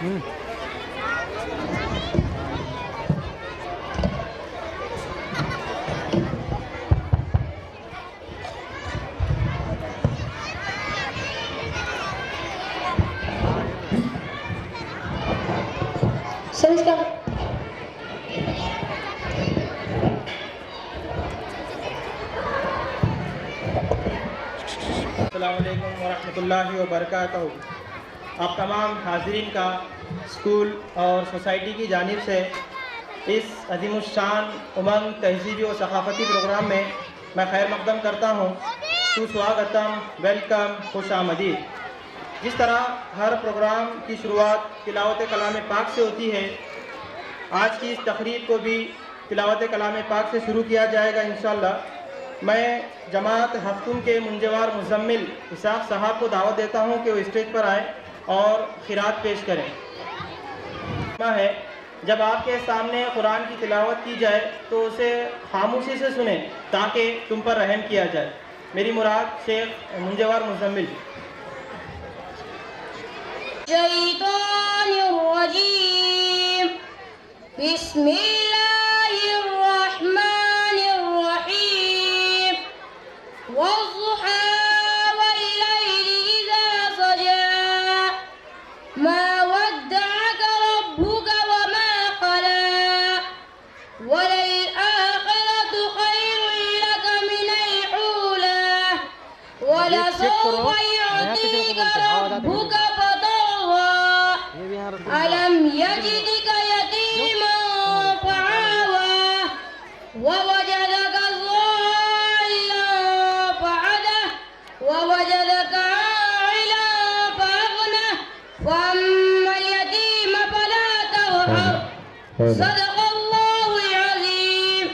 संस्कार अस्सलामुअलैकुम वरहमतुल्लाहि वबरकातुहू। आप तमाम हाज़रीन का स्कूल और सोसाइटी की जानिब से इस अज़ीमुश्शान उमंग तहज़ीबी और सक़ाफ़ती प्रोग्राम में मैं खैर मक़दम करता हूँ। सुस्वागतम, वेलकम, खुश आमदीद। जिस तरह हर प्रोग्राम की शुरुआत तिलावत कलाम पाक से होती है, आज की इस तकरीर को भी तिलावत कलाम पाक से शुरू किया जाएगा इंशाअल्लाह। मैं जमात हफ्तुम के मुंजवार मुज़म्मिल इसाक़ साहब को दावत देता हूँ कि वो स्टेज पर आए और ख़िरात पेश करें। है जब आपके सामने कुरान की तिलावत की जाए तो उसे खामोशी से सुने ताकि तुम पर रहम किया जाए। मेरी मुराद शेख मुंजवार मुज़म्मिल। बिस्मिल्लाहिर्रहमानिर्रहीम वज़्ज़ुहा वल्लैलि इज़ा सजा मा वद्दअका रब्बुका वमा क़ला वलल-आख़िरतु ख़ैरुल लका मिनल ऊला वलसौफ़ यु'तीका रब्बुका फ़तर्दा अलम यजिदका यतीमन फ़आवा ववजदका ज़ाल्लन फ़हदा ववजदका आइलन फ़अग़ना फ़अम्मल यतीम फ़ला तक़हर। सदक़ल्लाहुल अज़ीम।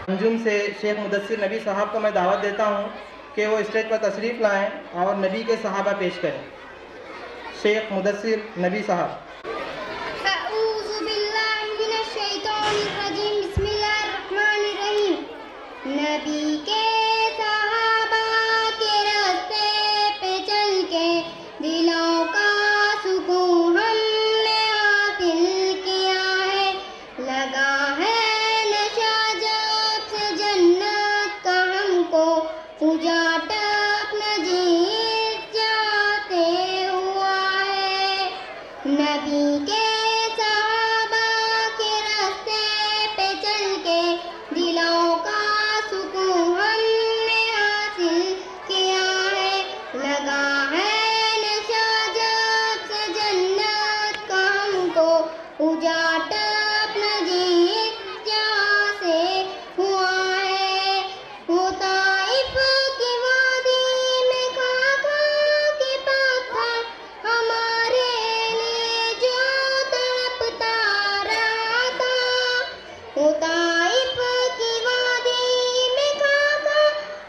अंजुम से शेख मुदस्सिर नबी साहब को मैं दावत देता हूँ कि वो स्टेज पर तशरीफ़ लाएँ और नबी के सहाबा पेश करें। शेख मुदस्सिर नबी साहब। अऊज़ु बिल्लाहि मिनश शैतानिर रजीम। बिस्मिल्लाहिर्रहमानिर्रहीम। नबी के सहाबा के रास्ते पे चल के दिलों का सुकून हमने हासिल किया है। लगा है नशा जब से जन्नत का हमको उजाट अपना जीत जाते हुआ है। नबी के सहाबा के रास्ते पे चल के दिलों का सुकून हमने हासिल किया है। लगा है नशा जब से जन्नत का हमको उजाट अपना जीत जहाँ से हुआ है। वो ताइफ की वादी में खा के पत्थर हमारे लिए जो तड़पता रहा था। वो ताइफ की वादी में खा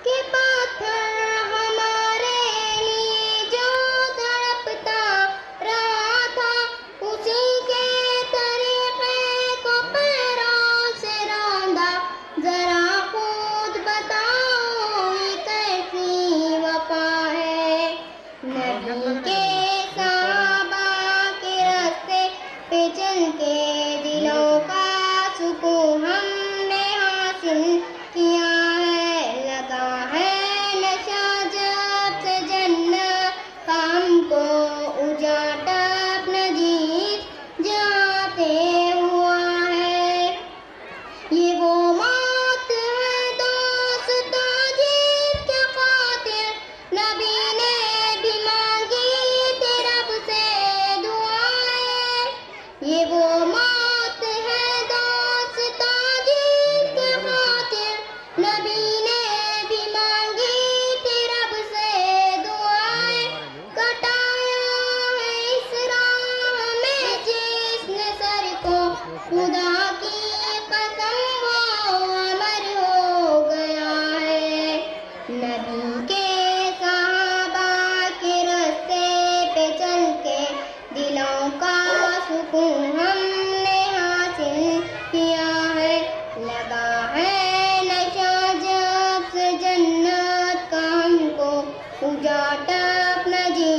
के पत्थर हमारे लिए जो तड़पता रहा था। उसी के तरीक़े को पैरों से रौंदा। ज़रा खुद बताओ ये कैसी वफ़ा है। नबी के सहाबा के रास्ते पे चल के दिलों का सुकून हमने हासिल किया है। लगा है नशा जब से जन्नत का हमको उजाट अपना जीत जाते हुआ है। ये वो मौत है दोस्तों जिसके खातिर नबी ने भी मांगी थी रब से दुआएं। ये वो मौत है दोस्तों जिसके खातिर नबी ने भी मांगी थी रब से दुआएं। कटाया है इस राह में जिसने सर को खुदा की कसम वो अमर हो गया है। नबी के सहाबा के रास्ते पे चल के दिलों का सुकून हमने हासिल किया है। लगा है नशा जब से जन्नत का हमको उजाट अपना जी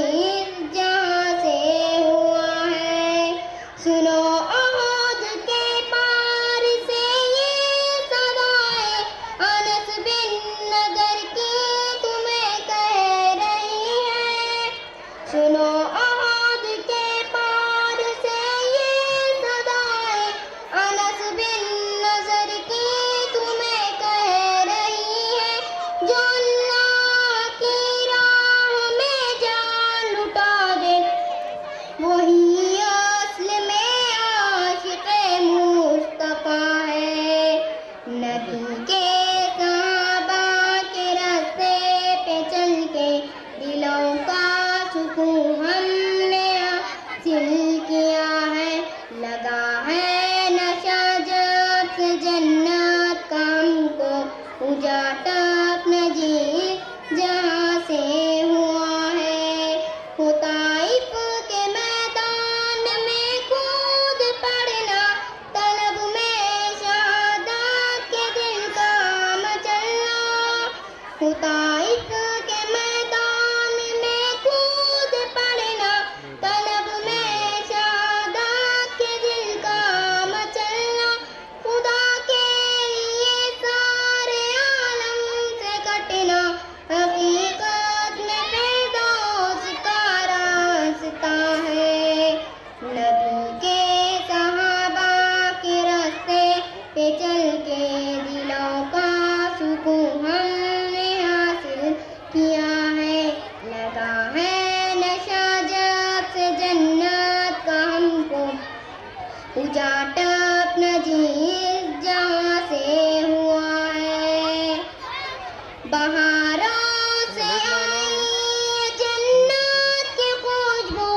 नबी के सहाबा के रास्ते पे चल के दिलों का सुकून हमने हासिल किया है। लगा है नशा जब से जन्नत का हमको उजाट अपना जी जहाँ से हुआ है। हो ताइफ के मैदान में कूद पड़ना तलब में शहादत के दिल का मचलना। हो ताइफ के मैदान में कूद पड़ना तलब में शहादत के दिल का मचलना। खुदा के लिए सारे आलम से कटना हकीकत में फिरदौस का रास्ता है। नबी के सहाबा के रास्ते पे चल के दिलों का सुकून हमने हासिल किया है। लगा है नशा जब से जन्नत का हमको उजाट अपना जी जहाँ से हुआ है। बहारों से आई जन्नत की खुशबू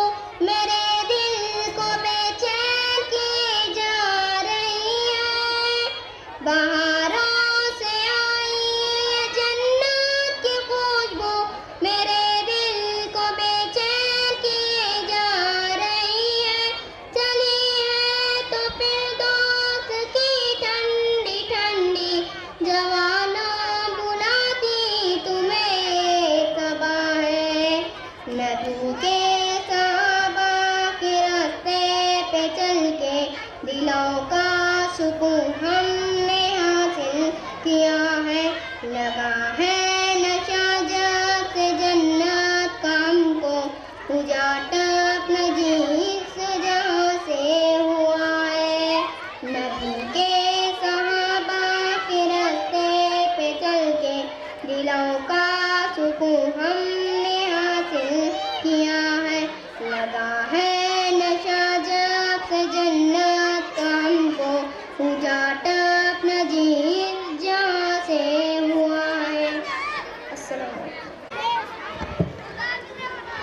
मेरे दिल को बेचैन की जा रही है। बहारों से आई जन्नत की खुशबू मेरे दिल को बेचैन की जा रही है। चली है तो फिर दोस्त की ठंडी ठंडी जवानों बुलाती तुम्हें सबा है। नबी के सहाबा के रास्ते पे चल के दिलों का सुकून हमने हासिल किया है। लगा है नशा जब से जन्नत का हमको उजाट अपना जिस जहाँ से हुआ है। नबी के सहाबा के रास्ते पे चल के दिलों का सुकून हमने हासिल किया है। लगा है नशा जब से जन्नत का हमको उजाट अपना जिस जहाँ से हुआ है। अस्सलाम वालेकुम।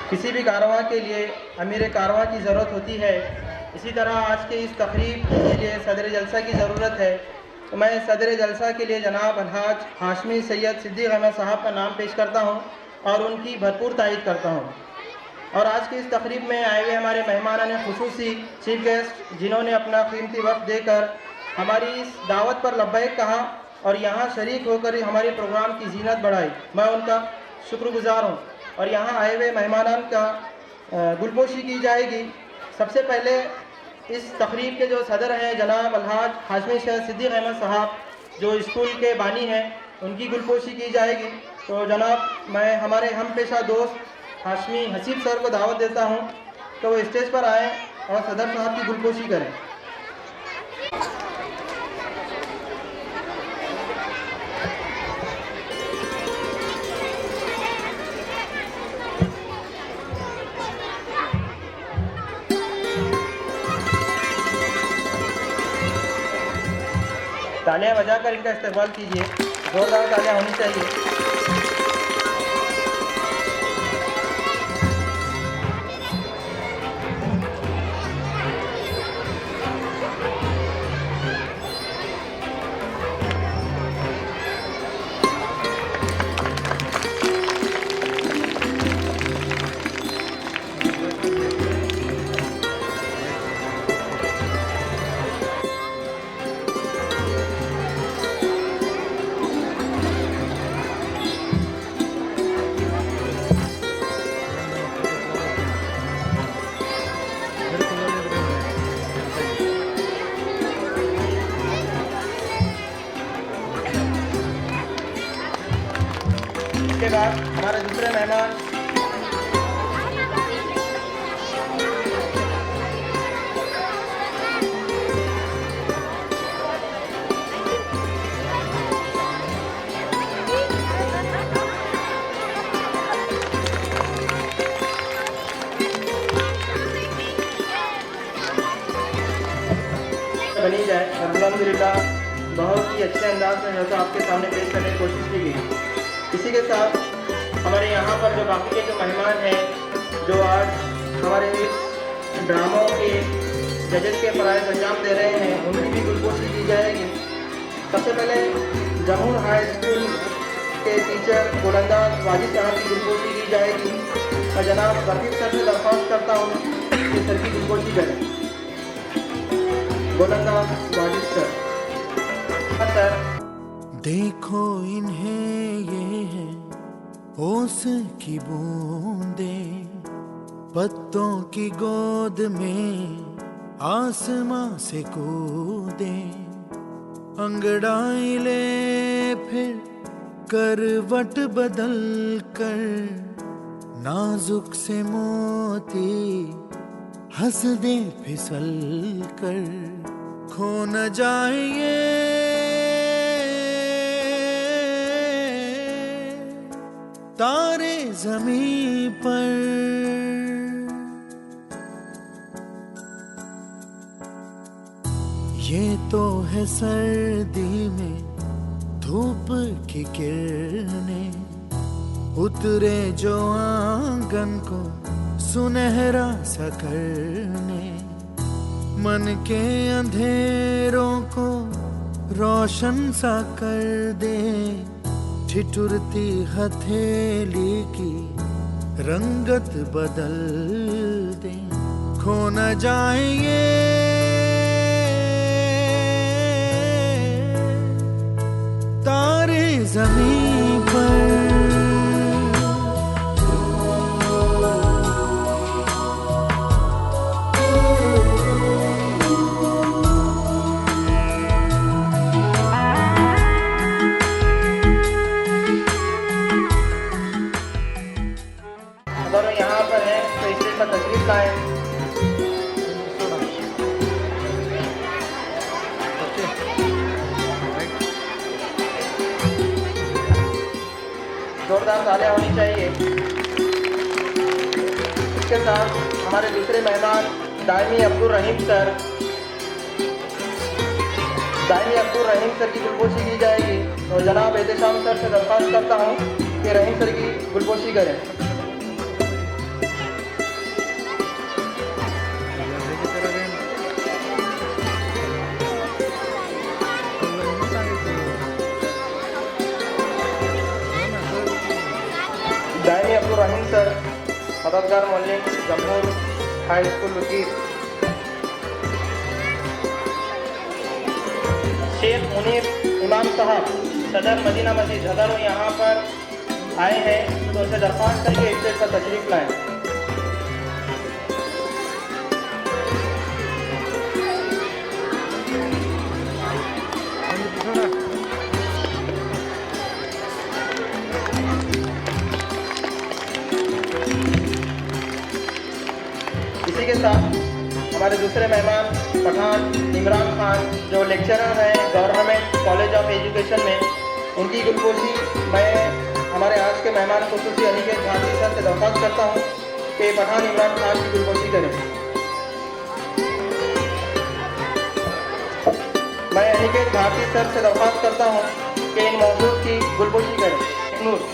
किसी भी कारवां के लिए अमीर कारवां की ज़रूरत होती है। इसी तरह आज के इस तकरीब के लिए सदर जलसा की ज़रूरत है। तो मैं सदर जलसा के लिए जनाब अलहाज हाशमी सैयद सिद्दीक़ अहमद साहब का नाम पेश करता हूँ और उनकी भरपूर तारीफ़ करता हूँ। और आज की इस तकरीब में आए हुए हमारे मेहमान ने खुसूसी चीफ गेस्ट जिन्होंने अपना कीमती वक्त देकर हमारी इस दावत पर लब्बैक कहा और यहाँ शरीक होकर हमारे प्रोग्राम की जीनत बढ़ाई, मैं उनका शुक्रगुजार हूँ। और यहाँ आए हुए मेहमानान का गुलपोशी की जाएगी। सबसे पहले इस तकरीब के जो सदर हैं जनाब अलहाज हाशमी सैयद सिद्दीक़ अहमद साहब जो स्कूल के बानी हैं, उनकी गुलपोशी की जाएगी। तो जनाब मैं हमारे हम पेशा दोस्त हाशमी हसीब सर को दावत देता हूँ तो वो स्टेज पर आएँ और सदर साहब की गुलपोशी करें। तालियां बजाकर इनका इस्तेमाल कीजिए, जोरदार तालियां होनी चाहिए। इसके बाद हमारे दूसरे मेहमान बनी जाए। अल्हम्दुलिल्लाह बहुत ही अच्छे अंदाज में जो है आपके सामने पेश करने की कोशिश की गई। इसी के साथ हमारे यहाँ पर जो बाकी के जो मेहमान हैं जो आज हमारे इस ड्रामों के जजेस के फ़राइज़ अंजाम दे रहे हैं, उनकी भी गुलपोशी की जाएगी। सबसे पहले जमूर हाई स्कूल के टीचर गोलंदाज वाजिद साहब की गुलपोशी की जाएगी। मैं जनाब रफीक सर से दरख्वास्त करता हूँ कि सर की गुलपोशी करें। गोलंदाज वाजिद सर। हाँ सर। देखो इन्हें ये है ओस की बूंदें, पत्तों की गोद में आसमां से कूदे, अंगड़ाई ले फिर करवट बदल कर, नाजुक से मोती हंस दे फिसल कर, खो न जाए ये तारे ज़मीं पर। ये तो है सर्दी में धूप की किरणें, उतरे जो आंगन को सुनहरा सा करने, मन के अंधेरों को रोशन सा कर दे, ठिठुरती हथेली की रंगत बदल दे, खो न जाए ये तारे ज़मीं पर। अगर यहाँ पर है तो स्टेज पर तशरीफ लाएं। जोरदार तालियां होनी चाहिए। इसके साथ हमारे दूसरे मेहमान दायमी अब्दुल रहीम सर, दायमी अब्दुल रहीम सर की गुलपोशी की जाएगी। और जनाब एहतशाम सर से दरख्वास्त करता हूँ कि रहीम सर की गुलपोशी करें। दायमी अब्दुल रहीम सर, मददगार मौलिम जमूर हाई स्कूल लुकीर। शेख मुनीर इमाम साहब, सदर मदीना मस्जिद, अगर वो यहाँ पर आए हैं तो उसे दरख्वास्त करके स्टेज पर तशरीफ लाएं। इसी के साथ हमारे दूसरे मेहमान पठान इमरान खान, जो लेक्चरर हैं गवर्नमेंट कॉलेज ऑफ एजुकेशन में, उनकी गुलपोशी मैं हमारे आज के मेहमान खुसूसी अनिकेत भारती सर से दरख्वास्त करता हूँ कि पठान इमरान खान की गुलपोशी करें। मैं अनिकेत भारती सर से दरख्वास्त करता हूँ कि इन मौजूद की गुलपोशी करें। नूर।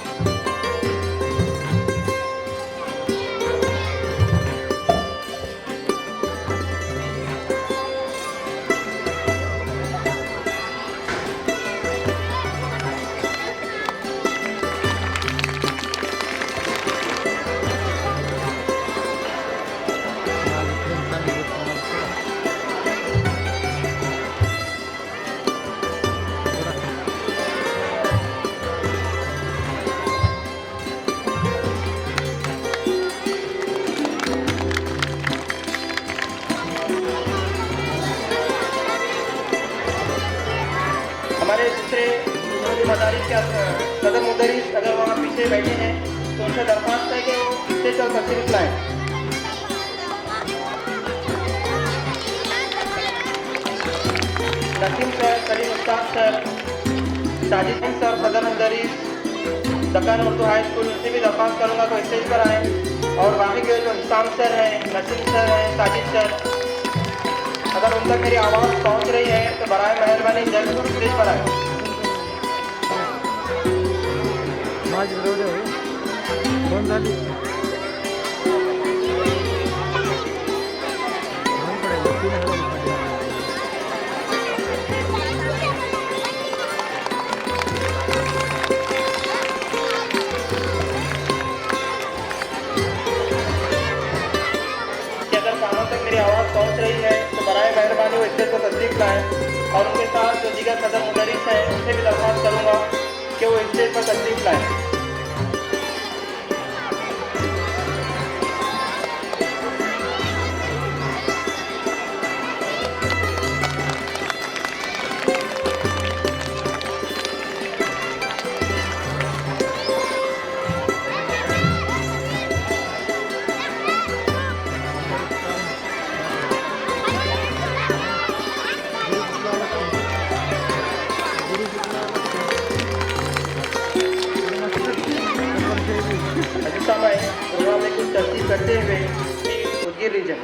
हमारे दूसरे मदारिस के सदर मुदरिस अगर वहाँ पीछे बैठे हैं तो उनसे दरख्वास्त है कि वो स्टेज पर तशरीफ लाएं। नसीम सर, सलीम उस्ताद सर, साजिद सर, सदर मुदरिस दक्कन उर्दू हाई स्कूल, उनसे भी दरख्वास्त करूँगा तो स्टेज पर आएँ। और बाकी के जो हिसाम सर हैं, नसीम सर हैं, साजिद सर, अगर उन तक मेरी आवाज़ पहुंच रही है तो बराए मेहरबानी जल्द स्टेज पर आए। माझी बरोबर फोन झाली कि अगर कानों तक मेरी आवाज़ पहुंच रही है तो बराए मेहरबानी वो स्टेज पर तस्दीक लाएँ और उनके साथ जो दीगर सदर मुदरिस हैं उनसे भी दरख्वास्त करूँगा कि वो स्टेज पर तस्दीक लाएँ। अजीज साहब आए प्रोग्राम में कुछ तरतीब करते हुए उदगीर रीजन।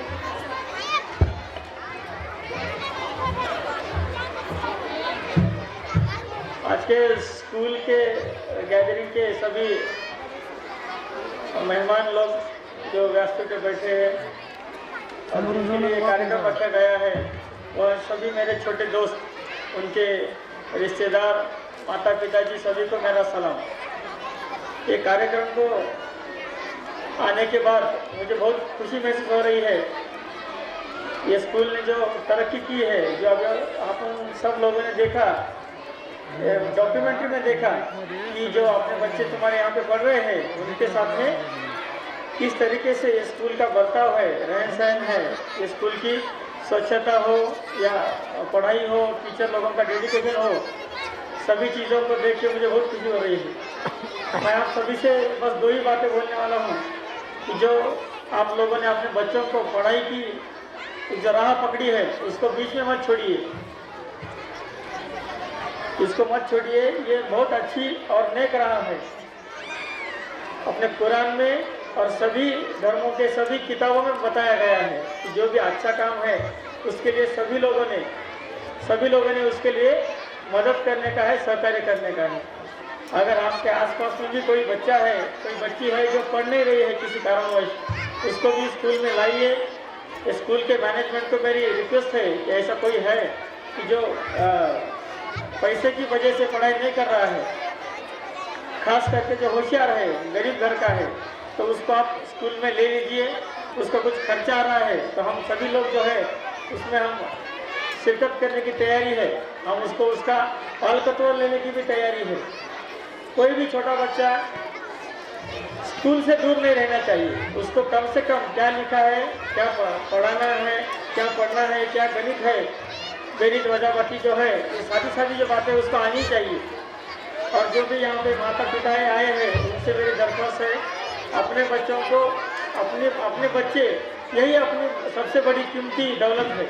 आज के स्कूल के गैदरिंग के सभी मेहमान लोग जो व्यास पे बैठे हैं और जिनके लिए कार्यक्रम रखा गया है वह सभी मेरे छोटे दोस्त, उनके रिश्तेदार, माता पिताजी, सभी को मेरा सलाम। ये कार्यक्रम को आने के बाद मुझे बहुत खुशी महसूस हो रही है। ये स्कूल ने जो तरक्की की है, जो अब आप सब लोगों ने देखा, डॉक्यूमेंट्री में देखा कि जो अपने बच्चे तुम्हारे यहाँ पे पढ़ रहे हैं उनके साथ में किस तरीके से ये स्कूल का बर्ताव है, रहन सहन है, ये स्कूल की स्वच्छता हो या पढ़ाई हो, टीचर लोगों का डेडिकेशन हो, सभी चीज़ों को देख के मुझे बहुत खुशी हो रही है। मैं आप सभी से बस दो ही बातें बोलने वाला हूँ कि जो आप लोगों ने अपने बच्चों को पढ़ाई की जो राह पकड़ी है उसको बीच में मत छोड़िए, इसको मत छोड़िए। ये बहुत अच्छी और नेक राह है। अपने कुरान में और सभी धर्मों के सभी किताबों में बताया गया है कि जो भी अच्छा काम है उसके लिए सभी लोगों ने उसके लिए मदद करने का है, सहकार्य करने का है। अगर आपके आसपास में भी कोई बच्चा है, कोई बच्ची है जो पढ़ नहीं रही है किसी कारणवश, उसको भी स्कूल में लाइए। स्कूल के मैनेजमेंट को मेरी रिक्वेस्ट है कि ऐसा कोई है कि जो पैसे की वजह से पढ़ाई नहीं कर रहा है, खास करके जो होशियार है, गरीब घर का है, तो उसको आप स्कूल में ले लीजिए। उसका कुछ खर्चा आ रहा है तो हम सभी लोग जो है उसमें हम शिरकत करने की तैयारी है, हम उसको उसका पाल कतोर लेने की भी तैयारी है। कोई भी छोटा बच्चा स्कूल से दूर नहीं रहना चाहिए। उसको कम से कम क्या लिखा है, क्या पढ़ाना है, क्या पढ़ना है, क्या गणित है, गणित वजावटी जो है, ये सारी जो बातें उसको आनी चाहिए। और जो भी यहाँ पे माता पिता आए हैं उनसे मेरी दरख्वास्त है, अपने बच्चों को अपने बच्चे यही अपनी सबसे बड़ी कीमती दौलत है।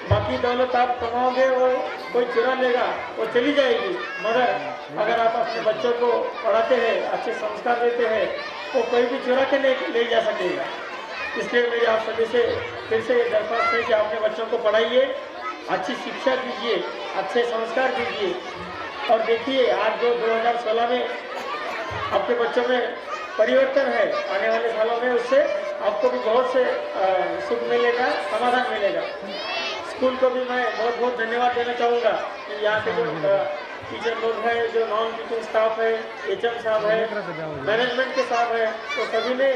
बाकी दौलत आप कमाओगे वो कोई चुरा लेगा, वो चली जाएगी, मगर अगर आप अपने बच्चों को पढ़ाते हैं, अच्छे संस्कार देते हैं, तो कोई भी चुरा के ले जा सकेगा। इसलिए मेरी आप सभी से फिर से दरख्वास्त है कि अपने बच्चों को पढ़ाइए, अच्छी शिक्षा दीजिए, अच्छे संस्कार दीजिए। और देखिए आज जो 2016 में आपके बच्चों में परिवर्तन है, आने वाले सालों में उससे आपको भी बहुत से सुख मिलेगा, समाधान मिलेगा। स्कूल को भी मैं बहुत बहुत धन्यवाद देना चाहूँगा कि यहाँ के जो टीचर लोग हैं, जो नॉन टीचिंग स्टाफ है, एचएम साहब है, मैनेजमेंट के साहब है, तो सभी ने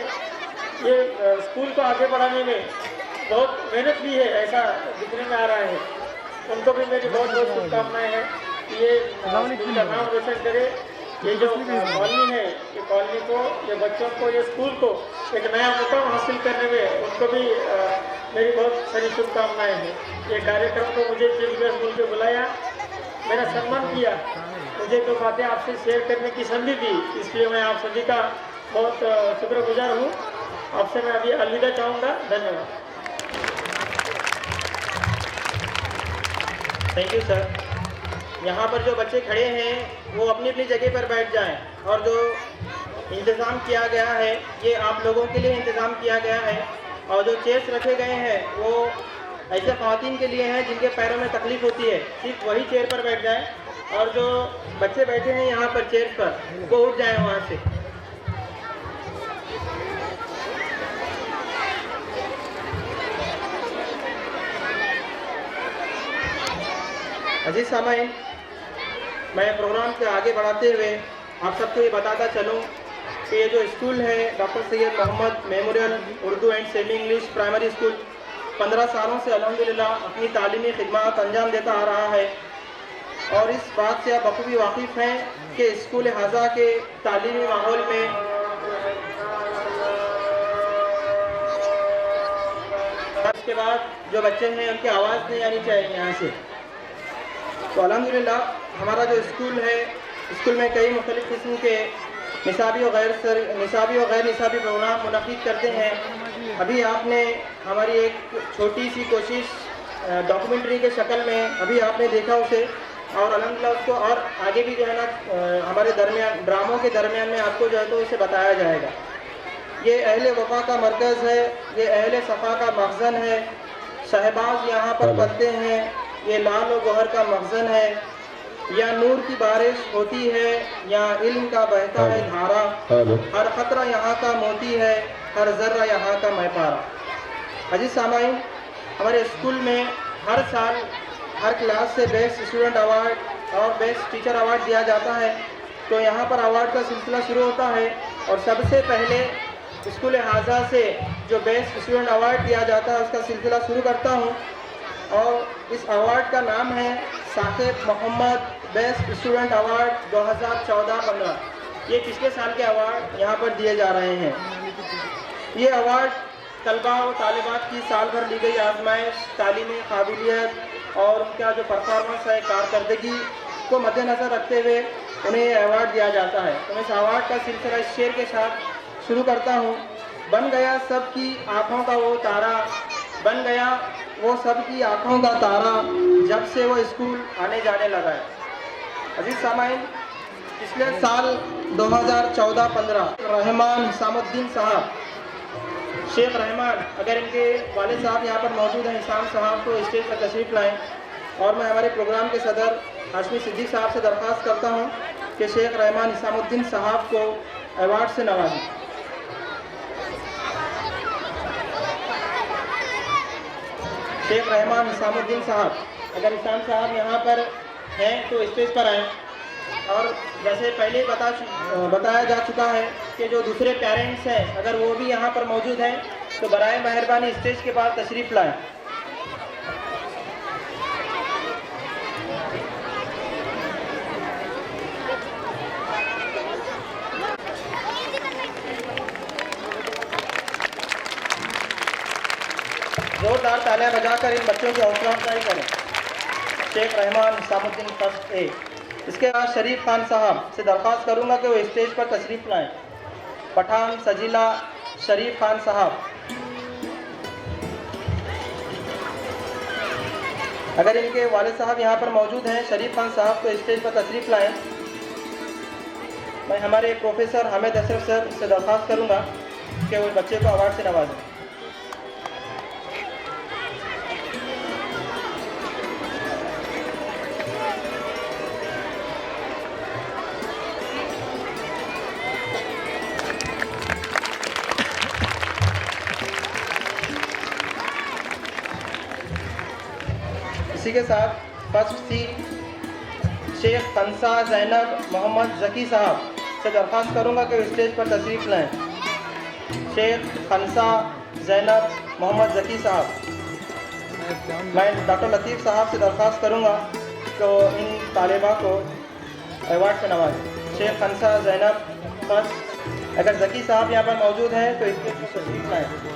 ये स्कूल को आगे बढ़ाने में बहुत मेहनत की है, ऐसा दिखने में आ रहा है। उनको भी मेरी बहुत बहुत शुभकामनाएँ हैं कि ये स्कूल का नाम रोशन करे। ये जो कॉलोनी है, ये कॉलोनी को, ये बच्चों को, ये स्कूल को एक नया मुकाम हासिल करने में उनको भी मेरी बहुत सारी शुभकामनाएँ हैं। ये कार्यक्रम को मुझे चीफ गेस्ट बोल के बुलाया, मेरा सम्मान किया, मुझे तो बातें आपसे शेयर करने की संधि दी, इसलिए मैं आप सभी का बहुत शुक्रगुजार हूँ। आपसे मैं अभी अलविदा चाहूँगा। धन्यवाद। Thank you sir. यहाँ पर जो बच्चे खड़े हैं वो अपनी अपनी जगह पर बैठ जाएं, और जो इंतज़ाम किया गया है ये आप लोगों के लिए इंतज़ाम किया गया है, और जो चेयर्स रखे गए हैं वो ऐसे ख़वातीन के लिए हैं जिनके पैरों में तकलीफ होती है, सिर्फ वही चेयर पर बैठ जाए और जो बच्चे बैठे हैं यहाँ पर चेयर पर वो उठ जाए वहाँ से। अजीज सामाइन, मैं प्रोग्राम के आगे बढ़ाते हुए आप सबको ये बताता चलूँ कि ये जो स्कूल है doctor Syed Mohammad memorial Urdu and semi English primary school 15 सालों से अल्हम्दुलिल्लाह अपनी तालीमी खिदमत अंजाम देता आ रहा है। और इस बात से आप बखूबी वाकिफ़ हैं कि स्कूल हाजा के तालीमी माहौल में उसके बाद जो बच्चे हैं उनकी आवाज़ नहीं आनी चाहिए यहाँ से। तो अल्हम्दुलिल्लाह हमारा जो स्कूल है, स्कूल में कई मुख्तलिफ़ किस्म के निसाबी और गैर निसाबी प्रोग्राम मुनक़िद करते हैं। अभी आपने हमारी एक छोटी सी कोशिश डॉक्यूमेंट्री के शक्ल में अभी आपने देखा उसे, और अल्हम्दुलिल्लाह उसको और आगे भी जो है ना हमारे दरमियान ड्रामों के दरमियान में आपको जो है तो उसे बताया जाएगा। ये अहले वफा का मरकज़ है, ये अहले सफ़ा का मखज़न है, शहबाज यहाँ पर पलते हैं, ये लाल व गौहर का मखज़न है, या नूर की बारिश होती है, या इल्म का बहता है धारा, हर ख़तरा यहाँ का मोती है, हर ज़र्रा यहाँ का मैपारा। अजीज़ सामाइन, हमारे स्कूल में हर साल हर क्लास से बेस्ट स्टूडेंट अवार्ड और बेस्ट टीचर अवार्ड दिया जाता है। तो यहाँ पर अवार्ड का सिलसिला शुरू होता है और सबसे पहले स्कूल हाजा से जो बेस्ट स्टूडेंट अवार्ड दिया जाता है उसका सिलसिला शुरू करता हूँ। और इस अवार्ड का नाम है Saqib Mohammad best student award 2014-15। ये पिछले साल के अवार्ड यहाँ पर दिए जा रहे हैं। ये अवार्ड तलबा व तालिबात की साल भर ली गई आजमाइश, तालीमी काबिलियत और उनका जो परफॉर्मेंस है, कारकर्दगी को मद्देनज़र रखते हुए उन्हें ये अवार्ड दिया जाता है। तो मैं इस अवार्ड का सिलसिला इस शेर के साथ शुरू करता हूँ। बन गया सबकी आँखों का वो तारा, बन गया वो सबकी आँखों का तारा, जब से वो स्कूल आने जाने लगा है। अजीज़ सामाइन, पिछले साल 2014-15 रहमान हिसामुद्दीन साहब, शेख रहमान, अगर इनके वालिद साहब यहाँ पर मौजूद हैं हिसाम साहब, तो स्टेज पर तशरीफ़ लाएँ। और मैं हमारे प्रोग्राम के सदर हाशमी सिद्दीक़ साहब से दरख्वास्त करता हूँ कि शेख रहमान हिसामुद्दीन साहब को अवार्ड से नवाजें। शेख रहमान हिसामुद्दीन साहब, अगर हिसाम साहब यहाँ पर हैं तो स्टेज पर आएँ। और जैसे पहले बताया जा चुका है कि जो दूसरे पेरेंट्स हैं अगर वो भी यहाँ पर मौजूद हैं तो बराए मेहरबानी स्टेज के बाद तशरीफ़ लाएँ। जोरदार तालियां बजाकर इन बच्चों की हौसला अफजाई करें। Sheikh Rahman Hisamuddin first A. इसके बाद शरीफ खान साहब से दरख्वास्त करूंगा कि वो स्टेज पर तशरीफ़ लाएं। पठान सजीला शरीफ खान साहब, अगर इनके वालिद साहब यहाँ पर मौजूद हैं शरीफ खान साहब, तो स्टेज पर तशरीफ़ लाएं। मैं हमारे प्रोफेसर हामिद अशरफ सर से दरख्वास्त करूंगा कि वो बच्चे को अवार्ड से नवाजें। इसी के साथ फर्स्ट सी शेख खनसा ज़ैनब मोहम्मद ज़की साहब से दरख्वास्त करूंगा कि स्टेज पर तशरीफ़ लाएं। शेख खनसा ज़ैनब मोहम्मद ज़की साहब। मैं डॉक्टर लतीफ़ साहब से दरख्वास्त करूंगा कि वो इन तालिबा को अवार्ड से नवाजें। शेख खनसा ज़ैनब फर्स्ट, अगर ज़की साहब यहाँ पर मौजूद हैं तो स्टेज पर तशरीफ़ लाएँ।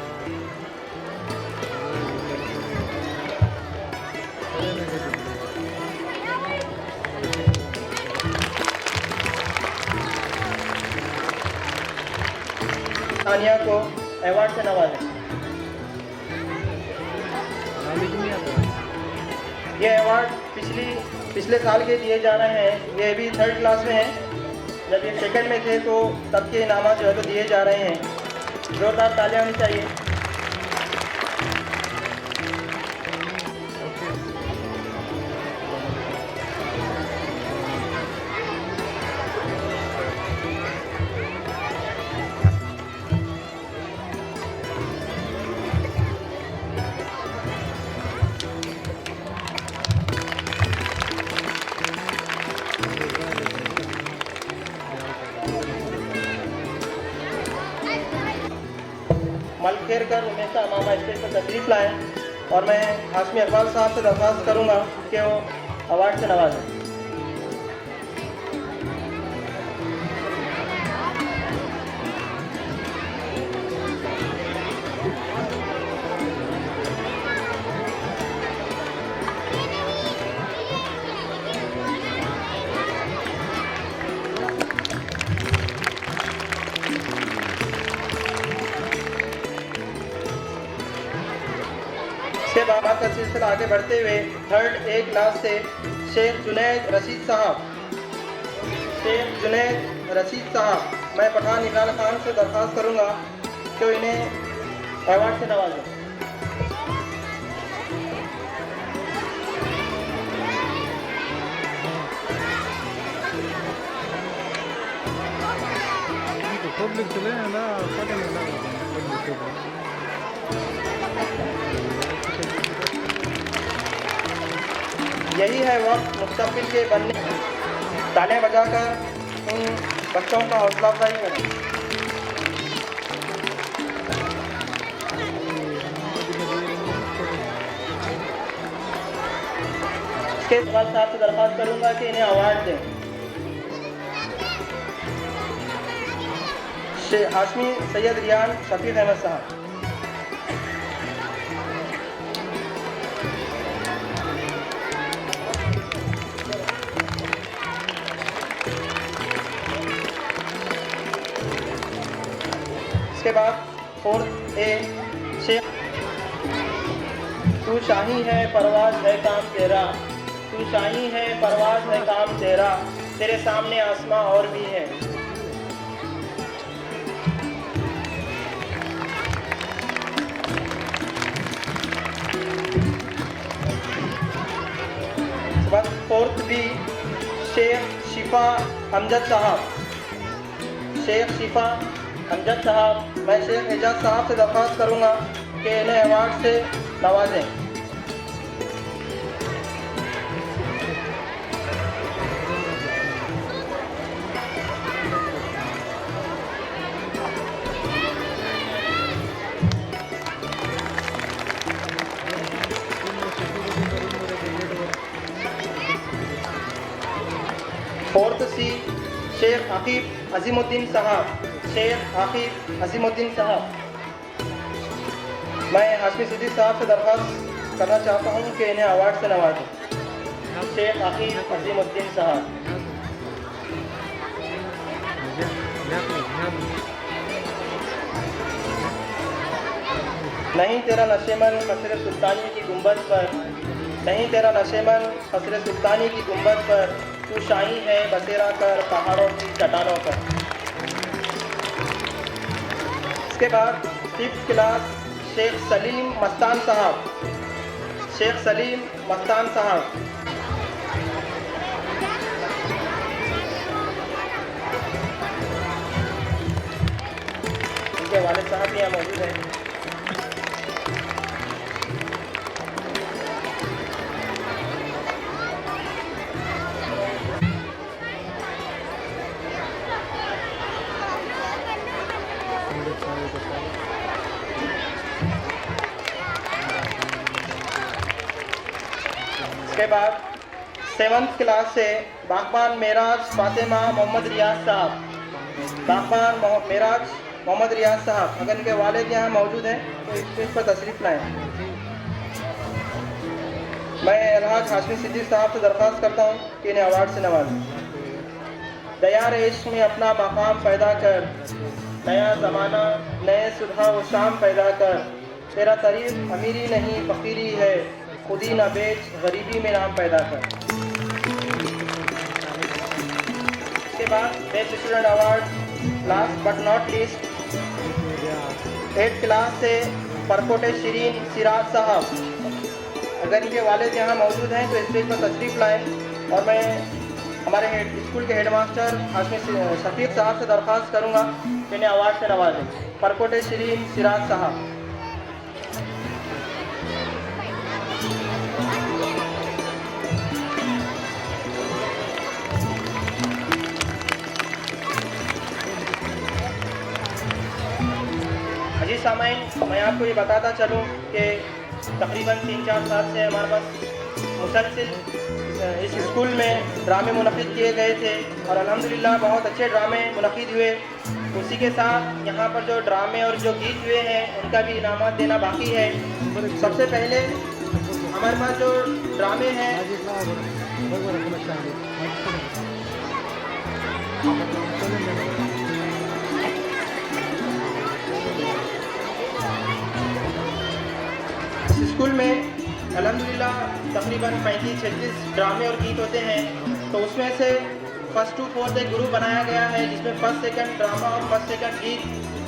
तानिया को अवार्ड से नवाजें। ये अवार्ड पिछले साल के दिए जा रहे हैं। ये अभी 3rd क्लास में हैं, जब ये 2nd में थे तो तब के इनाम जो है तो दिए जा रहे हैं। जोरदार तालियां होनी चाहिए। मलखेर कर हमेशा मामा स्टेज पर तशरीफ़ लाएँ और मैं हाशमी इकबाल साहब से दरख्वास्त करूँगा कि वो अवार्ड से नवाजें। इसके बाद का सिलसिला आगे बढ़ते हुए थर्ड ए क्लास से शेख जुनैद रशीद साहब, मैं पठान इमरान खान से दरख्वास्त करूंगा कि वो इन्हें अवार्ड से नवाजें। पब्लिक चले ना पता नहीं लगा पब्लिक यही है वक्त मुस्तक़बिल के बनने। तालियां बजाकर उन बच्चों का हौसला अफजाई करें। इसके बाद साहब से दरख्वास्त करूंगा कि इन्हें अवार्ड दें। हाशमी सैयद रियान शफीक अहमद साहब। इसके बाद फोर्थ ए शेख, तू शाही है परवाज है काम तेरा, तू शाही है परवाज है काम तेरा, तेरे सामने आसमां और भी है। इसके बाद फोर्थ बी शेख शिफा अमजद साहब, शेख शिफा अमजद साहब, मैं शेख एजाज साहब से दरख्वास्त करूंगा कि इन्हें अवार्ड से नवाजें। फोर्थ सी शेख आकिब अजीमुद्दीन साहब, शेख आकिब अजीमुद्दीन साहब, मैं हाशमी सिद्दीक साहब से दरख्वास्त करना चाहता हूँ कि इन्हें अवार्ड से नवाजें। शेख आकिब अजीमुद्दीन साहब। नहीं तेरा नशेमन कसर सुल्तानी की गुंबद पर, नहीं तेरा नशेमन कसर सुल्तानी की गुंबद पर, तू शाही है बसेरा कर पहाड़ों की चट्टानों पर। इसके बाद फिफ्थ क्लास शेख सलीम मस्तान साहब, शेख सलीम मस्तान साहब, उनके वालिद साहब भी यहाँ मौजूद हैं। इसके बाद सेवन्थ क्लास से बागबान मेराज फातिमा मोहम्मद रियाज साहब, बागबान मेराज मोहम्मद रियाज साहब, अगर इनके वालिद यहाँ मौजूद हैं तो इस पर तशरीफ़ लाएँ। मैं अलहाज हाशमी सिद्दीक साहब से दरख्वास्त करता हूँ कि इन्हें अवार्ड से नवाजें। दयार इश्क में अपना मकाम पैदा कर, नया ज़माना नए सुबह व शाम पैदा कर, तेरा तारीफ अमीरी नहीं फ़कीरी है, खुदी न बेच गरीबी में नाम पैदा कर। इसके बाद best student award last but not least 8th class से परकोटे शरीन सिराज साहब, अगर इनके वालिद यहाँ मौजूद हैं तो स्टेज पर तशरीफ़ लाएँ और मैं हमारे स्कूल के हेडमास्टर हाशमी शफीक साहब से दरख्वास्त करूँगा कि इन्हें अवार्ड से नवाजें। परकोटे शरीन सिराज साहब। सामाइन, मैं आपको ये बताता चलूँ कि तकरीबन 3-4 साल से हमारे पास मुसलसिल इस स्कूल में ड्रामे मुनक़िद किए गए थे और अल्हम्दुलिल्लाह बहुत अच्छे ड्रामे मुनक़िद हुए। उसी के साथ यहाँ पर जो ड्रामे और जो गीत हुए हैं उनका भी इनामात देना बाकी है। सबसे पहले हमारे पास जो ड्रामे हैं स्कूल में अल्हम्दुलिल्लाह तकरीबन 35-36 ड्रामे और गीत होते हैं। तो उसमें से फर्स्ट टू फोर्थ एक ग्रुप बनाया गया है जिसमें फर्स्ट सेकंड ड्रामा और फर्स्ट सेकंड गीत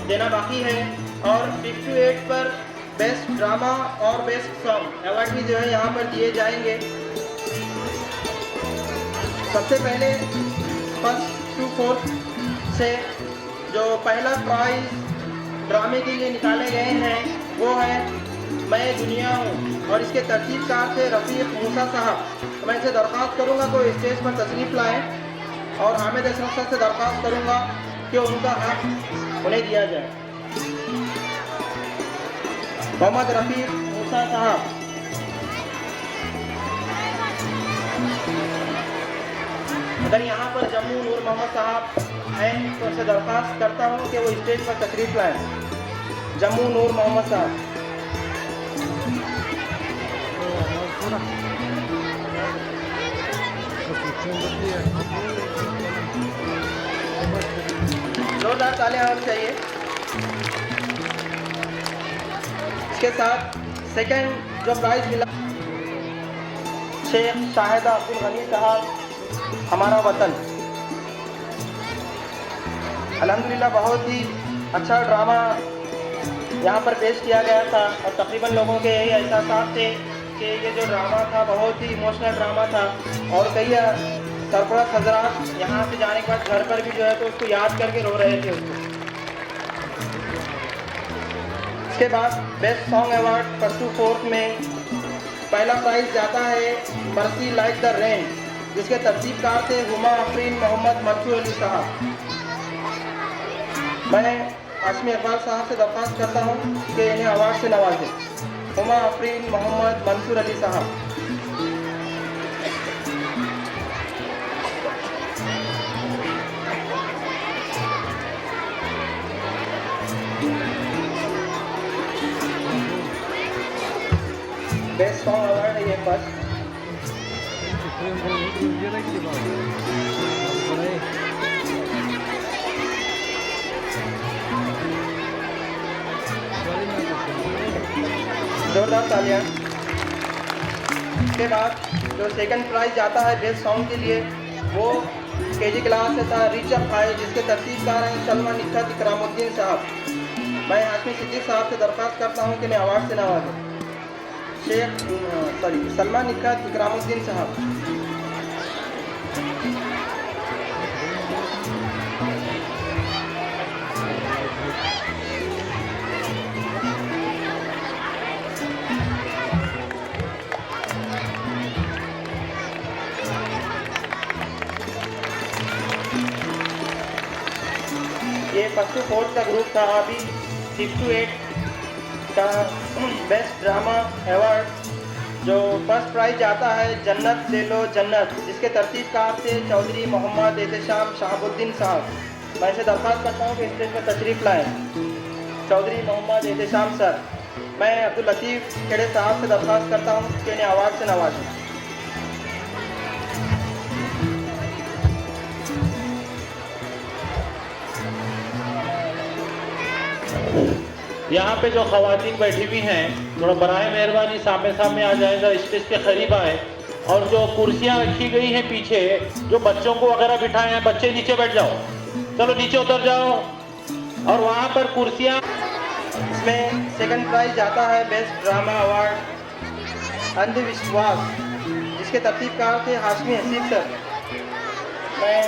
देना बाकी है। और 5 to 8 पर बेस्ट ड्रामा और बेस्ट सॉन्ग अवार्ड भी जो है यहाँ पर दिए जाएंगे। सबसे पहले फर्स्ट टू फोर्थ से जो पहला प्राइज़ ड्रामे के लिए निकाले गए हैं वो है मैं दुनिया हूँ और इसके तरतीबकार थे रफ़ीक मूसा साहब। मैं इनसे दरख्वास्त करूँगा कोई स्टेज पर तशरीफ़ लाएँ और हामिद अशरफ साहब से दरख्वास्त करूँगा कि उनका हक उन्हें दिया जाए। मोहम्मद रफ़ीक मूसा साहब। अगर यहाँ पर जम्मू नूर मोहम्मद साहब हैं तो उनसे दरख्वास्त करता हूँ कि वो स्टेज पर तशरीफ़ लाएँ। जम्मू नूर मोहम्मद साहब। जोरदार तालियां होनी चाहिए। इसके साथ सेकंड जो प्राइज़ मिला शेख शाहिदा अब्दुल गनी साहब हमारा वतन। अल्हम्दुलिल्लाह बहुत ही अच्छा ड्रामा यहाँ पर पेश किया गया था और तकरीबन लोगों के यही एहसास थे कि ये जो ड्रामा था बहुत ही इमोशनल ड्रामा था और कई सरपरस्त हजरात यहाँ से जाने के बाद घर पर भी जो है तो उसको याद करके रो रहे थे उसको। इसके बाद best song award first to fourth में पहला प्राइज़ जाता है मर्सी लाइक द रेन जिसके तरतीबकार थे हुमा आफरीन मोहम्मद मंसूर अली साहब। मैं हाशमी इकबाल साहब से दरख्वास्त करता हूँ कि इन्हें अवार्ड से नवाजें। हुमा आफरीन मोहम्मद मंसूर अली साहब। बेस्ट सॉन्ग अवार्ड है ये फर्स्ट। जोरदार तालियां। इसके बाद जो सेकंड प्राइज़ जाता है बेस्ट सॉन्ग के लिए वो केजी क्लास से था रीच अप हाई जिसके तरतीबकार हैं सलमा निखत इकरामुद्दीन साहब। मैं हाशमी सिद्दीक साहब से दरख्वास्त करता हूँ कि मैं अवार्ड से नवाजें। सलमा निखत इकरामुद्दीन साहब। ये फर्स्ट टू फोर्थ का ग्रुप था। अभी 6 to 8 का बेस्ट ड्रामा अवार्ड जो फर्स्ट प्राइज़ जाता है जन्नत ले लो जन्नत जिसके तरतीबकार थे चौधरी मोहम्मद एहतशाम शहाबुद्दीन साहब। मैं इसे दरख्वास्त करता हूँ कि स्टेज पर तशरीफ़ लाएँ। चौधरी मोहम्मद एहतशाम सर। मैं अब्दुल लतीफ़ खेड़े साहब से दरख्वास्त करता हूँ कि इन्हें अवार्ड से नवाजें। यहाँ पे जो ख़वातीन बैठी हुई हैं थोड़ा बराए मेहरबानी सामने सामने आ जाएगा, स्टेज के करीब आए। और जो कुर्सियाँ रखी गई हैं पीछे जो बच्चों को वगैरह बिठाए हैं, बच्चे नीचे बैठ जाओ, चलो नीचे उतर जाओ। और वहाँ पर कुर्सियाँ। इसमें सेकंड प्राइज़ जाता है बेस्ट ड्रामा अवार्ड अंधविश्वास जिसके तरतीबकार थे हाशमी हसीब सर। मैं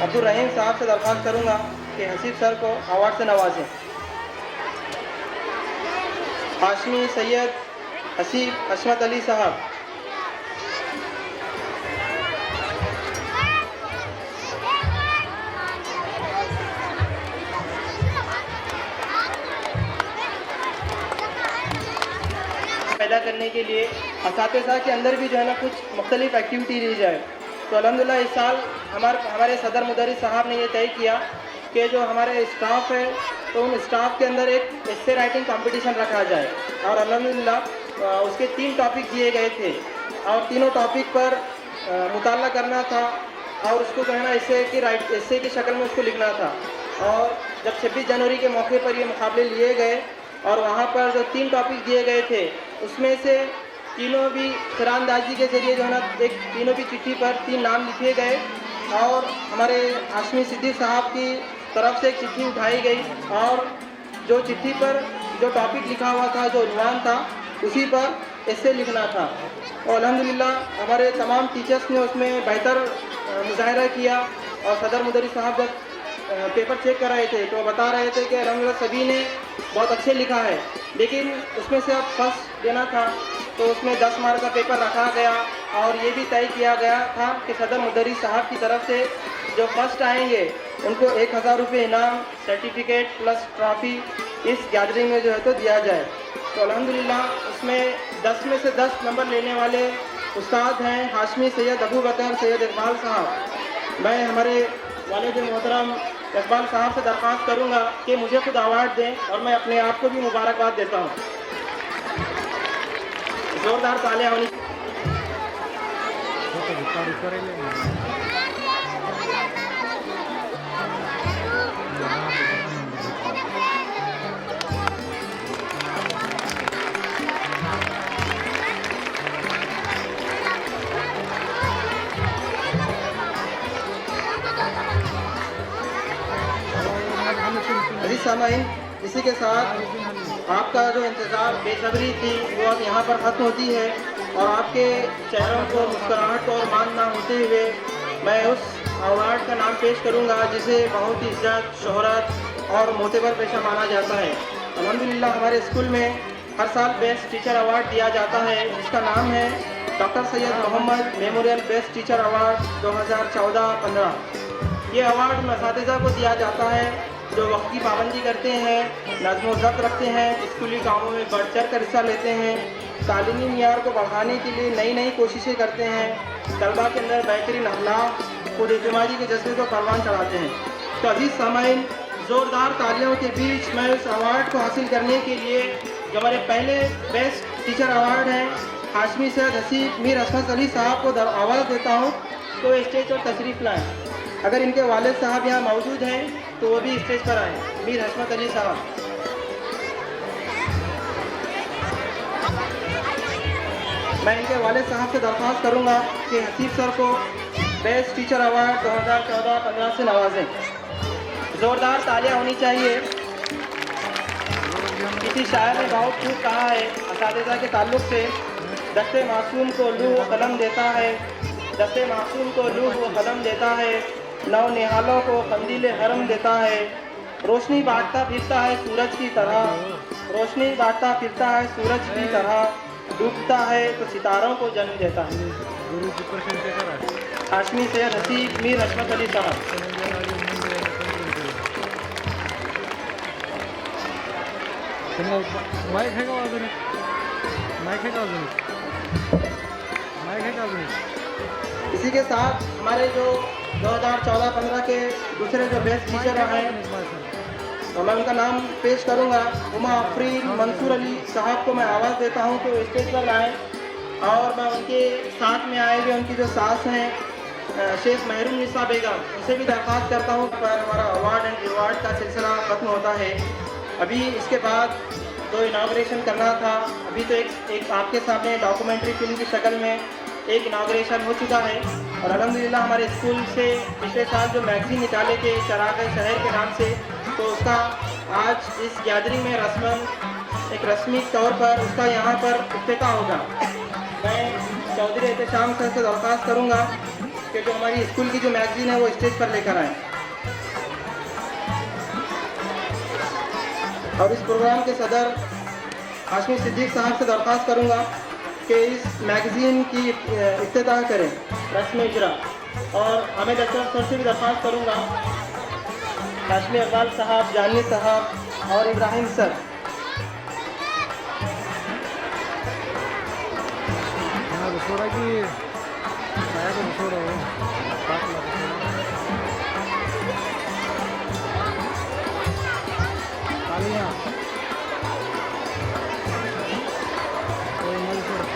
अब्दुल रहीम साहब से दरख्वास्त करूँगा कि हसीब सर को अवार्ड से नवाजें। हाशमी सैयद हसीब हशमत अली साहब। करने के लिए असातिज़ा के अंदर भी जो है ना कुछ मुख्तलिफ एक्टिविटी ली जाए। तो अल्हम्दुलिल्लाह इस साल हमारे सदर मुदर्रिस साहब ने ये तय किया कि जो हमारे स्टाफ है तो उन स्टाफ के अंदर एक एस्से राइटिंग कंपटीशन रखा जाए और अल्हम्दुलिल्लाह उसके 3 टॉपिक दिए गए थे और तीनों टॉपिक पर मुताला करना था और उसको जो है ना एस्से की शक्ल में उसको लिखना था। और जब 26 जनवरी के मौके पर ये मुकाबले लिए गए और वहाँ पर जो 3 टॉपिक दिए गए थे उसमें से तीनों भी तिरंदाजी के ज़रिए जो है ना तीनों की चिट्ठी पर 3 नाम लिखे गए और हमारे हाशमी सिद्दीक साहब की तरफ से एक चिट्ठी उठाई गई और जो चिट्ठी पर जो टॉपिक लिखा हुआ था, जो उन्वान था, उसी पर एस्से लिखना था। और अल्हम्दुलिल्लाह हमारे तमाम टीचर्स ने उसमें बेहतर मुजाहरा किया और सदर मुदर्रिस साहब जब पेपर चेक कर रहे थे तो बता रहे थे कि अल्हम्दुलिल्लाह सभी ने बहुत अच्छे लिखा है, लेकिन उसमें से अब फर्स्ट देना था तो उसमें 10 मार्क का पेपर रखा गया और ये भी तय किया गया था कि सदर मुदर्रिस साहब की तरफ से जो फर्स्ट आएंगे उनको 1000 रुपये इनाम, सर्टिफिकेट प्लस ट्रॉफ़ी इस गैदरिंग में जो है तो दिया जाए। तो अल्हम्दुलिल्लाह उसमें 10 में से 10 नंबर लेने वाले उस्ताद हैं हाशमी सैयद अबू बकर सैयद इकबाल साहब। मैं हमारे वालिद मोहतरम इकबाल साहब से दरख्वास्त करूंगा कि मुझे खुद अवार्ड दें और मैं अपने आप को भी मुबारकबाद देता हूं। जोरदार तालियां होनी। अजीज सामाइन, इसी के साथ आपका जो इंतज़ार बेसब्री थी वो अब यहाँ पर ख़त्म होती है और आपके चेहरों को मुस्कुराहट और मान ना होते हुए मैं उस अवार्ड का नाम पेश करूँगा जिसे बहुत ही इज्जत, शोहरत और मोतबर पेशा माना जाता है। अल्हम्दुलिल्लाह हमारे स्कूल में हर साल बेस्ट टीचर अवार्ड दिया जाता है जिसका नाम है doctor Syed Mohammad memorial best teacher award 2014-15। ये अवार्ड उन असातिज़ा को दिया जाता है जो वक्त की पाबंदी करते हैं, नज़्म व ज़ब्त रखते हैं, स्कूली कामों में बढ़ चढ़ कर हिस्सा लेते हैं, तालीमी मियार को बढ़ाने के लिए नई नई कोशिशें करते हैं, तलबा के अंदर बेहतरीन अखलाक, खुद एतमादी के जज्बे को परवान चढ़ाते हैं। तो अजीज़ सामाइन, ज़ोरदार तालियों के बीच मैं उस अवार्ड को हासिल करने के लिए जो हमारे पहले बेस्ट टीचर अवार्ड हैं हाशमी सैयद हसीब मीर असमत अली साहब को आवाज़ देता हूँ तो स्टेज पर तशरीफ़ लाएँ। अगर इनके वालिद साहब यहाँ मौजूद हैं तो वो भी स्टेज पर आए। मीर हसमत अली साहब। मैं इनके वालिद साहब से दरख्वास्त करूँगा कि हसीब सर को बेस्ट टीचर अवार्ड 2014-15 से नवाजें। ज़ोरदार तालियां होनी चाहिए। किसी शायर ने बहुत खूब कहा है असातिज़ा के ताल्लुक़ से, दस्ते मासूम को लूह कलम देता है, दस्ते मासूम को लूह व कलम देता है, नौ निहालों को कंदीले हरम देता है, रोशनी बांटता फिरता है सूरज की तरह, रोशनी बांटता फिरता है सूरज की तरह, डूबता है तो सितारों को जन्म देता है। हाशमी सैयद हसीब मीर हसमत अली साहब। माइक है का अजून माइक है का अजून माइक है का अजून। इसी के साथ हमारे जो 2014-15 के दूसरे जो बेस्ट टीचर हैं तो मैं उनका नाम पेश करूंगा। उमा अफरीन मंसूर अली साहब को मैं आवाज़ देता हूं कि वो स्टेज पर आए और मैं उनके साथ में आए हुए उनकी जो सास हैं शेख महरून निसा बेगम, उनसे भी दरख्वास्त करता हूं पर हमारा अवार्ड एंड रिवार्ड का सिलसिला ख़त्म होता है। अभी इसके बाद तो इनाग्रेशन करना था। अभी तो एक आपके सामने डॉक्यूमेंट्री फिल्म की शक्ल में एक इनाग्रेशन हो चुका है और अल्हम्दुलिल्लाह हमारे स्कूल से पिछले साल जो मैगज़ीन निकाले थे चराग़ शहर के नाम से, तो उसका आज इस गैदरिंग में एक रस्मी तौर पर उसका यहाँ पर इफ्तिताह होगा। मैं चौधरी एहतशाम सर से दरख्वास्त करूँगा कि जो हमारी स्कूल की जो मैगज़ीन है वो स्टेज पर लेकर आएँ और इस प्रोग्राम के सदर हाशमी सिद्दीक साहब से दरख्वास्त करूँगा कि इस मैगज़ीन की इफ्तिताह करें रस्म इजरा। और हामिद अशरफ सर से भी दरख्वास्त करूँगा, हाशमी इकबाल साहब, जानी साहब और इब्राहिम सर। छोड़ा कि saya को छोड़ो बात मत करो तालियां कोई मत छोड़ो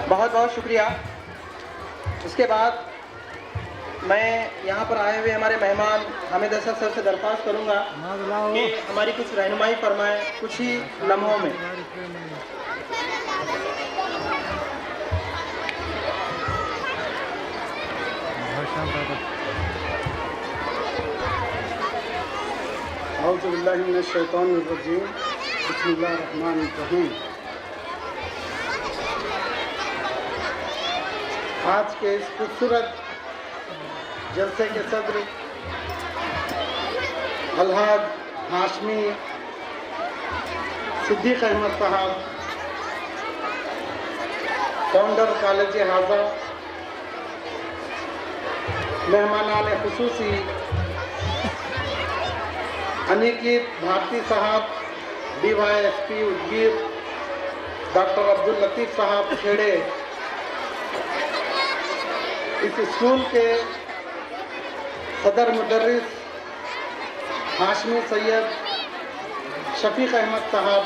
बहुत बहुत शुक्रिया। इसके बाद मैं यहाँ पर आए हुए हमारे मेहमान हामिद असद सर से दरख्वास्त करूँगा नाज लाओ कि हमारी कुछ रहनुमाई फरमाएं कुछ ही लम्हों में। बहुत शांत है औज़ु बिल्लाहि मिनश शैतानिर रजीम बिस्मिल्लाहिर रहमानिर रहीम। आज के इस खूबसूरत जलसे के सदर अलहाज हाशमी सिद्दीक अहमद साहब, फाउंडर कॉलेज हाजा, मेहमानान खुसूसी अनिकेत भारती साहब, DYSP उदगीर, डॉक्टर अब्दुल लतीफ़ साहब खेड़े, इस स्कूल के सदर मुदर्रिस हाशमी सैयद शफीक अहमद साहब,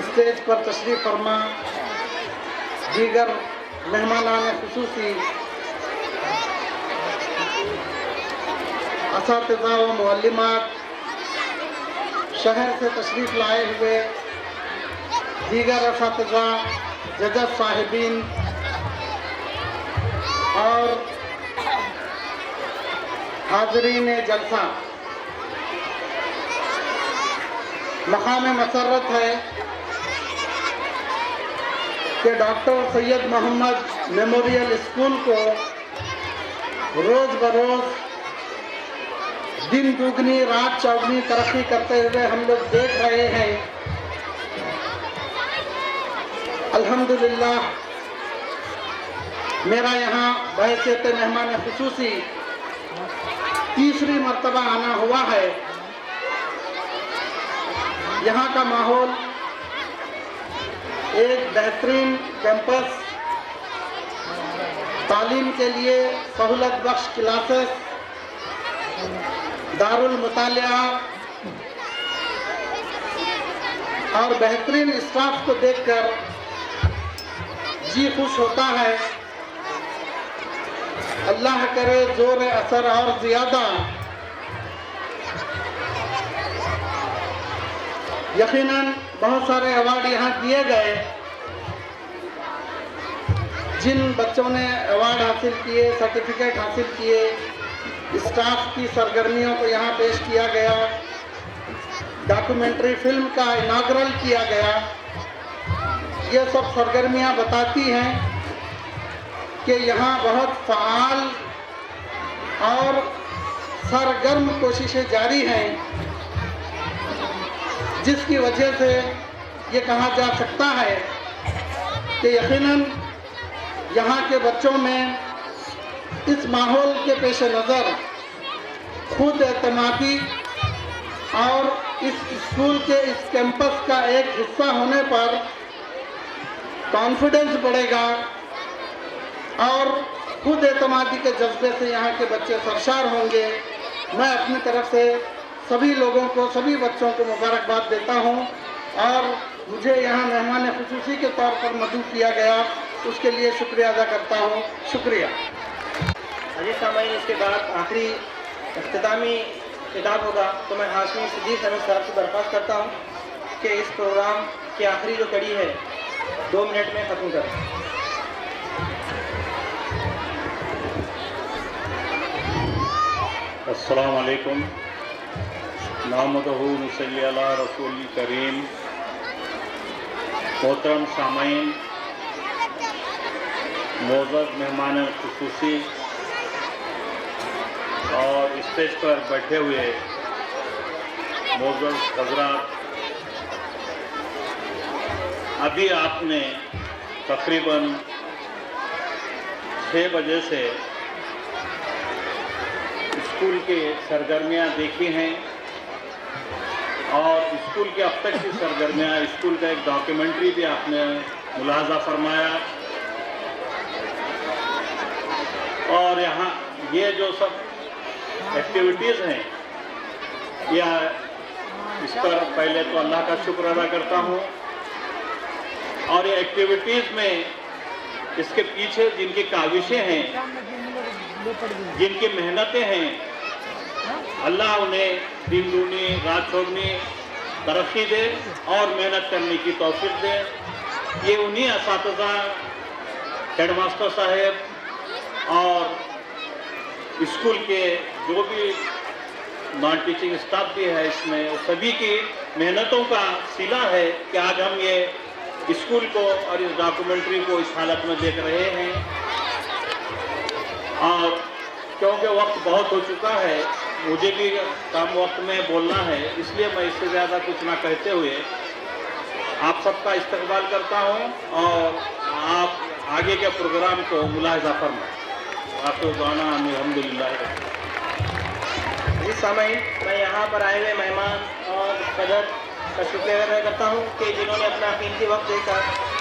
स्टेज पर तशरीफ़ फरमा, दीगर मेहमानान खुसूसी असातिज़ा व मुअल्लिमात, शहर से तशरीफ़ लाए हुए दीगर असातिज़ा, जजब साहिबीन और हाज़रीन जलसा, मकाम मसरत है कि doctor Syed Mohammad memorial school को रोज़ बरोज़ दिन दुगनी रात चौगनी तरक्की करते हुए हम लोग देख रहे हैं। अल्हम्दुलिल्लाह मेरा यहाँ बहैसियत मेहमान खुसूसी तीसरी मर्तबा आना हुआ है। यहाँ का माहौल एक बेहतरीन कैंपस, तालीम के लिए सहूलत बख्श क्लासेस, दारुल मुतालिया और बेहतरीन स्टाफ को देखकर जी खुश होता है। अल्लाह करे जोर असर और ज़्यादा। यकीनन बहुत सारे अवार्ड यहाँ दिए गए। जिन बच्चों ने अवार्ड हासिल किए, सर्टिफिकेट हासिल किए, स्टाफ की सरगर्मियों को यहाँ पेश किया गया, डॉक्यूमेंट्री फिल्म का इनाग्रल किया गया। ये सब सरगर्मियाँ बताती हैं कि यहाँ बहुत फ़ाल और सरगर्म कोशिशें जारी हैं, जिसकी वजह से ये कहा जा सकता है कि यकीनन यहाँ के बच्चों में इस माहौल के पेश नज़र खुद एतमादी और इस स्कूल के इस कैंपस का एक हिस्सा होने पर कॉन्फिडेंस बढ़ेगा और खुद एतमादी के जज्बे से यहाँ के बच्चे सरशार होंगे। मैं अपनी तरफ से सभी लोगों को, सभी बच्चों को मुबारकबाद देता हूँ और मुझे यहाँ मेहमान खुसूसी के तौर पर मदऊ किया गया, उसके लिए शुक्रिया अदा करता हूँ। शुक्रिया। अजीज सामाईन, इसके बाद आखिरी इख्तितामी खिताब होगा, तो मैं हाशमी सिद्दीक अहमद साहब से दरख्वास्त करता हूँ कि इस प्रोग्राम की आखिरी जो कड़ी है 2 मिनट में ख़त्म करें। अस्सलाम वालेकुम, नामदहू नसल्ली अला रसूल करीम। मोहतरम सामाईन, मोअज़्ज़ज़ मेहमान खुसूसी और स्टेज पर बैठे हुए मोअज़्ज़ज़ हज़रात, अभी आपने तकरीबन 6 बजे से स्कूल के सरगर्मियां देखी हैं और स्कूल के अब तक की सरगर्मियां, स्कूल का एक डॉक्यूमेंट्री भी आपने मुलाहाजा फरमाया और यहाँ ये जो सब एक्टिविटीज़ हैं या इस पर पहले तो अल्लाह का शुक्र अदा करता हूँ और ये एक्टिविटीज़ में इसके पीछे जिनकी काविशें हैं, जिनकी मेहनतें हैं, अल्लाह उन्हें दिन दूनी रात चौगनी तरक्की दे और मेहनत करने की तौफीक दे। ये उन्हीं असातिज़ा, हेडमास्टर साहब और स्कूल के जो भी नॉन टीचिंग स्टाफ भी है इसमें, सभी की मेहनतों का सिला है कि आज हम ये स्कूल को और इस डॉक्यूमेंट्री को इस हालत में देख रहे हैं। और क्योंकि वक्त बहुत हो चुका है, मुझे भी कम वक्त में बोलना है, इसलिए मैं इससे ज़्यादा कुछ ना कहते हुए आप सबका इस्तकबाल करता हूँ और आप आगे के प्रोग्राम को मुलाहिजा फरमाएं। आपको गाना अल्हम्दुलिल्लाह। इस समय मैं यहाँ पर आए हुए मेहमान और सदर का शुक्रिया अदा करता हूँ कि जिन्होंने अपना कीमती वक्त देकर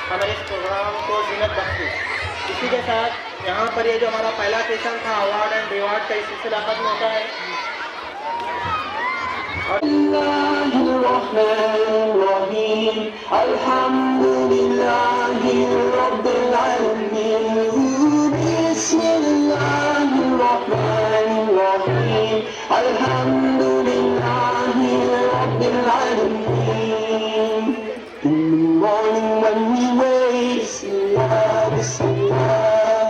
हमारे इस प्रोग्राम को जीनत बख्शी। इसी के साथ यहाँ पर ये जो हमारा पहला सेशन था अवार्ड एंड रिवार्ड का, इस सिलसिला खत्म होता है।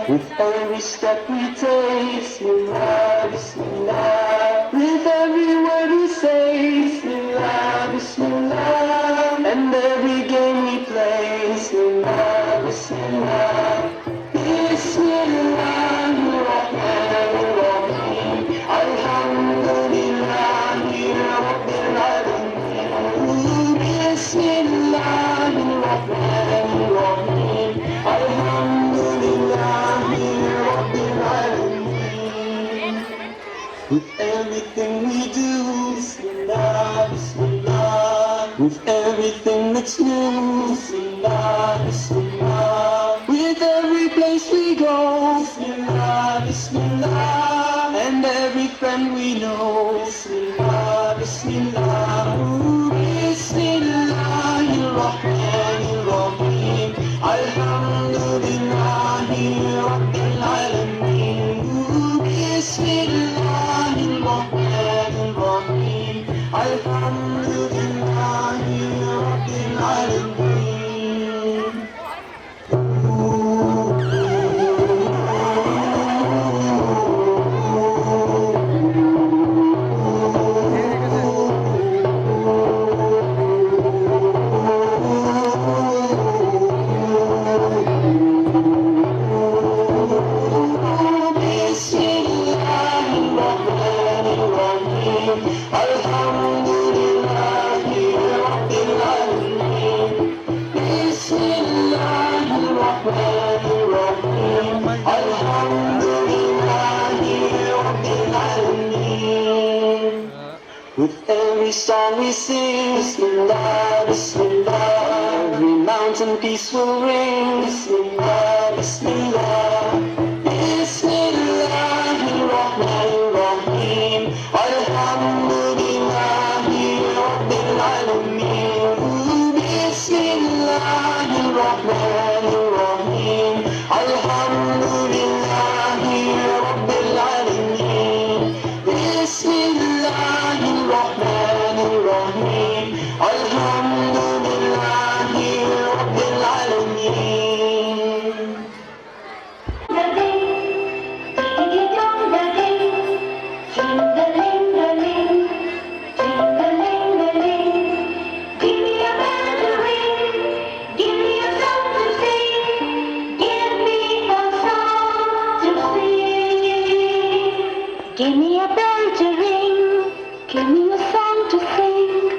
With every step we take, Bismillah, Bismillah. With every word we say, Bismillah, Bismillah. And every game we play, Bismillah, Bismillah. Bismillahirrahmanirrahim. Alhamdulillahi Rabbil Alamin. Bismillahirrahmanirrahim. Alhamdulillahi Rabbil Alamin. With everything we do, Bismillah, Bismillah. With everything that's new, Bismillah, Bismillah. With every place we go, Bismillah, Bismillah. And every friend we know, Bismillah, Bismillah. Bismillahirrahmanirrahim. Alhamdulillahi Rabbil Alamin. Bismillahirrahmanirrahim. Alhamdulillahi Rabbil Alamin. With every song we sing, Bismillah, Bismillah. Every mountain peace will ring, Bismillah, Bismillah. Bismillahirrahmanirrahim. Alhamdulillahi Rabbil Alamin. Bismillahirrahmanirrahim. Alhamdulillahi Rabbil Alamin. Bismillahirrahmanirrahim. Alhamdulillahi Rabbil Alamin. Give me a bell to ring, give me a song to sing,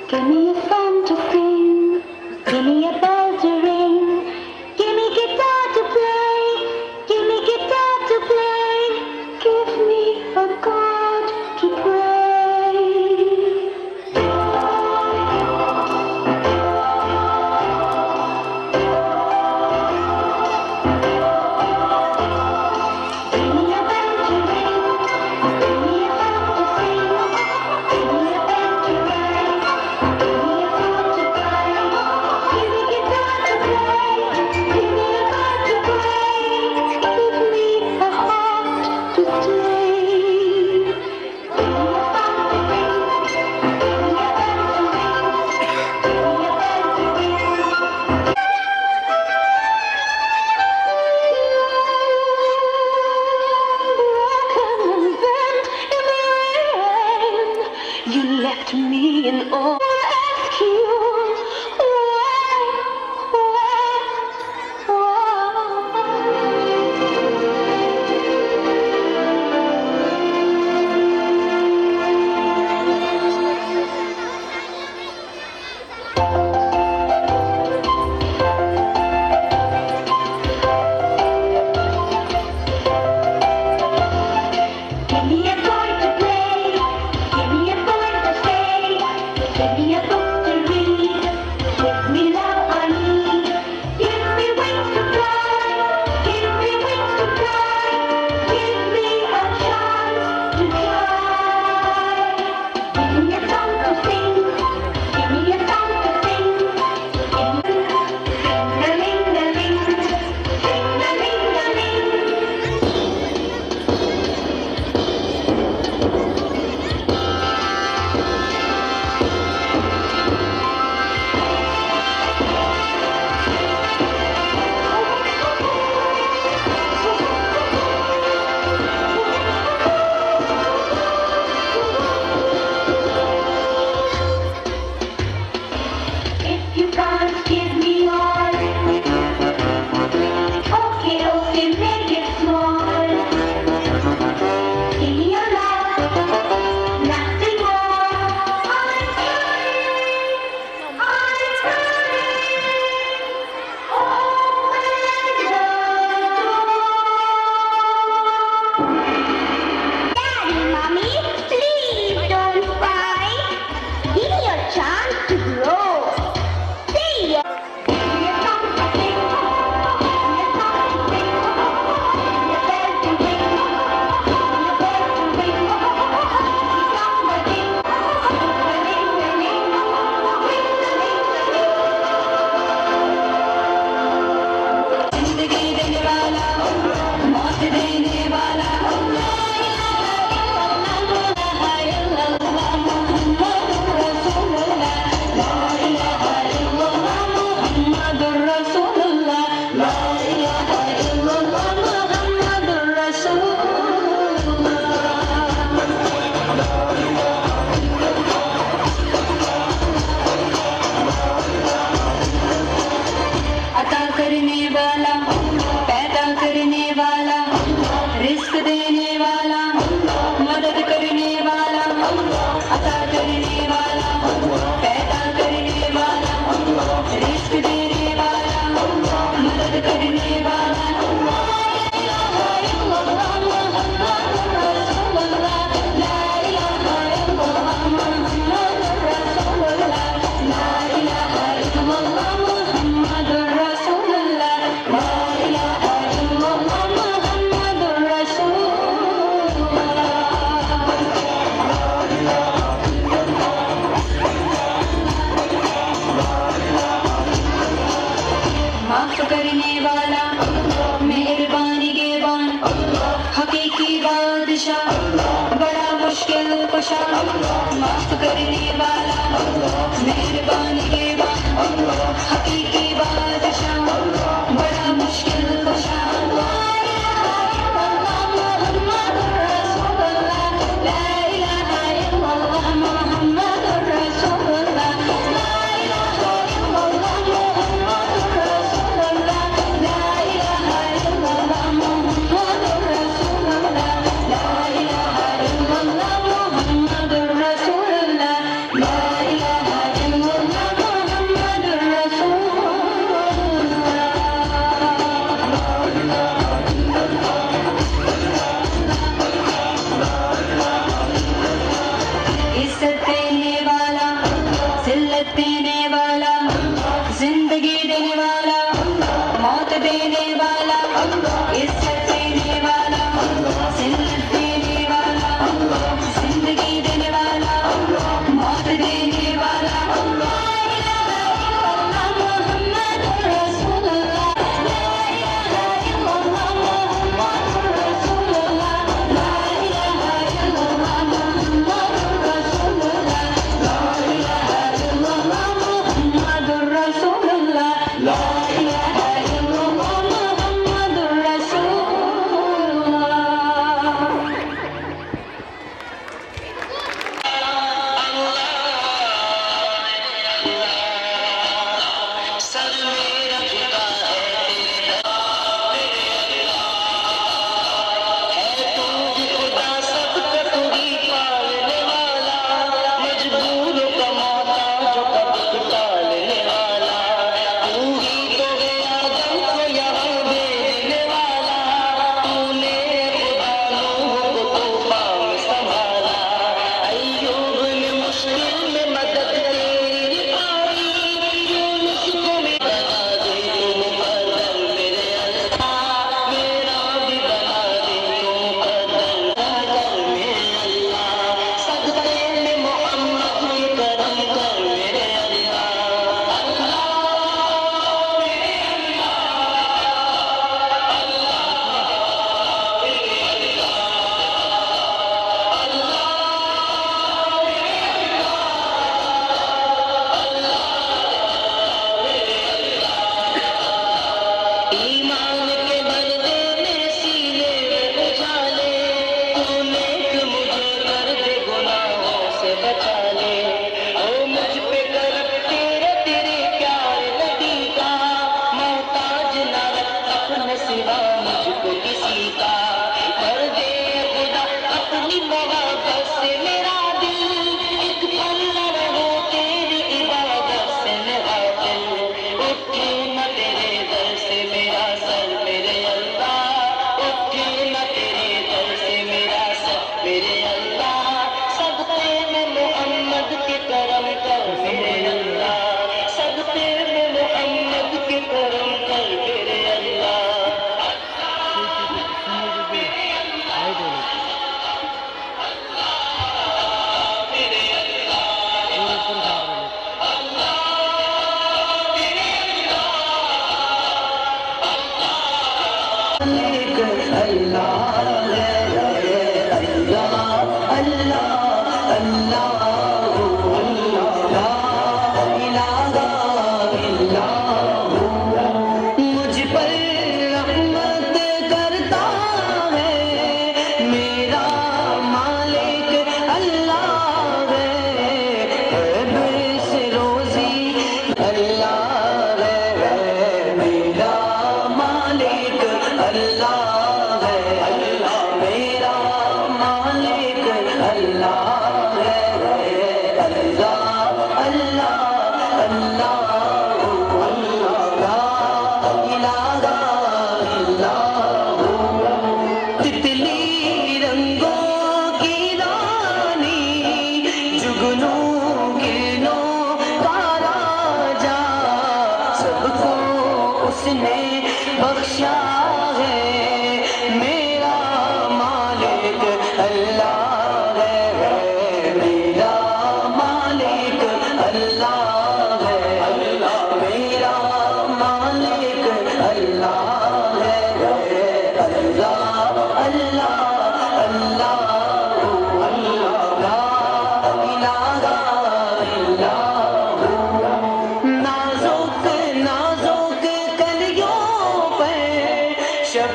give me a song to sing, give me a bell to ring, give me left me in awe. I ask you, give me a toy to play, give me a word to say, give me a book to read, give me love I need, give me wings to fly, give me wings to fly, give me a chance to try. Give me a song to sing, give me a song to sing, sing-a-ling-a-ling, sing-a-ling-a-ling. If you can't give me all, okay, make it small. Give me your love, nothing more. I'm trying, Daddy, Mommy, please don't fight. Give me a chance to grow. See ya. Give me a song to sing. Give me a song to sing. Give me a bell to ring. Give me a bell to ring. Song to sing. Ring-a-ling-a-ling. Ring-a-ling-a-ling. जिंदगी देने वाला, मौत देने वाला, अता करने वाला, पैदा करने वाला, रिस्क देने वाला, मदद करने वाला, अता करने वाला, पैदा करने वाला, रिस्क देने वाला, मदद करने वाला। ला इलाहा इल्लल्लाह मुहम्मदुर रसूलुल्लाह, ला इलाहा इल्लल्लाह मुहम्मदुर रसूलुल्लाह, ला इलाहा इल्लल्लाह मुहम्मदुर रसूलुल्लाह। माफ करने वाला, मेहरबानी के बान, हकीकी बादशाह, बड़ा मुश्किल कुशा। माफ करने वाला, मेहरबानी के बान, हकीकी बादशाह, बड़ा मुश्किल कुशा। ला इलाहा इल्लल्लाह मुहम्मदुर रसूलुल्लाह, ला इलाहा इल्लल्लाह मुहम्मदुर रसूलुल्लाह, ला इलाहा इल्लल्लाह मुहम्मदुर रसूलुल्लाह, ला इलाहा इल्लल्लाह मुहम्मदुर रसूलुल्लाह, ला इलाहा इल्लल्लाह मुहम्मदुर रसूलुल्लाह, ला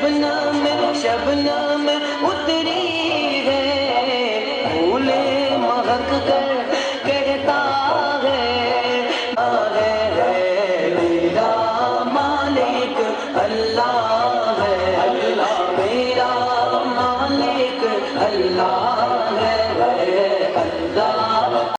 शबनम उतरी है, फूले महक कर कहता